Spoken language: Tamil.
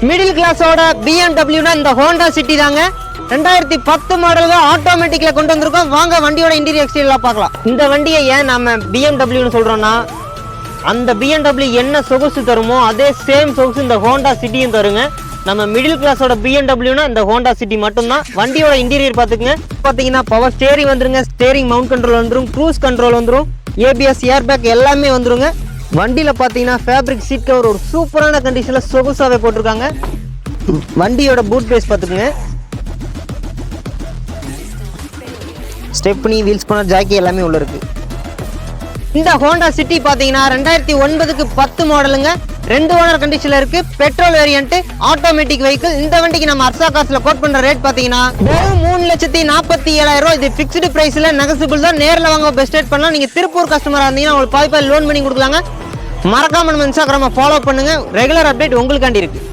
மிடில் கிளாஸோட BMW இந்த ஹோண்டா சிட்டி தாங்க. 2010 மாடல் ஆட்டோமேட்டிக்ல கொண்டு வந்திருக்கோம். வாங்க வண்டியோட இன்டீரியர் எக்ஸ்டீரியர் பார்க்கலாம். இந்த வண்டியை ஏன் நம்ம BMW சொல்றோம்னா, அந்த BMW என்ன சொகுசு தருமோ அதே சேம் சொகுசு இந்த ஹோண்டா சிட்டியும் தருங்க. நம்ம மிடில் கிளாஸோட BMW இந்த ஹோண்டா சிட்டி மட்டும்தான். வண்டியோட இன்டீரியர் பார்த்துக்குங்க. பார்த்தீங்கன்னா பவர் ஸ்டேரிங் வந்துருங்க, ஸ்டேரிங் மவுண்ட் கண்ட்ரோல் வந்துடும், க்ரூஸ் கண்ட்ரோல் வந்துடும், ABS ஏர் பேக் எல்லாமே வந்துருங்க. வண்டியில் பார்த்தீங்கன்னா ஃபேப்ரிக் சீட் கவர் ஒரு சூப்பரான கண்டிஷனில் சொகுசாகவே போட்டிருக்காங்க. வண்டியோட பூட் பேஸ் பார்த்துக்குங்க. ஸ்டெப்னி, வீல்ஸ் பண்ண ஜாக்கி எல்லாமே உள்ள இருக்கு. இந்த ஹோண்டா சிட்டி பார்த்தீங்கன்னா 2009க்கு 10 மாடலுங்க. 2 ஓனர் கண்டிஷனில் இருக்கு. Petrol variant, automatic vehicle. இந்த வண்டிக்கு நம்ம அர்சா காசுல கோட் பண்ற ரேட் பார்த்தீங்கன்னா வெறும் 3,47,000 ரூபாய். இது ஃபிக்ஸ்டு பிரைஸ்ல நெகசிபிள் தான். நேரில் வாங்க பெஸ்ட் ரேட் பண்ணலாம். நீங்க திருப்பூர் கஸ்டமரா இருந்தீங்கன்னா உங்களுக்கு பாதி லோன் பண்ணி கொடுக்கலாங்க. மறக்காம நம்ம இன்ஸ்டாகிராமை ஃபாலோ பண்ணுங்க. ரெகுலர் அப்டேட் உங்களுக்காண்டி இருக்கு.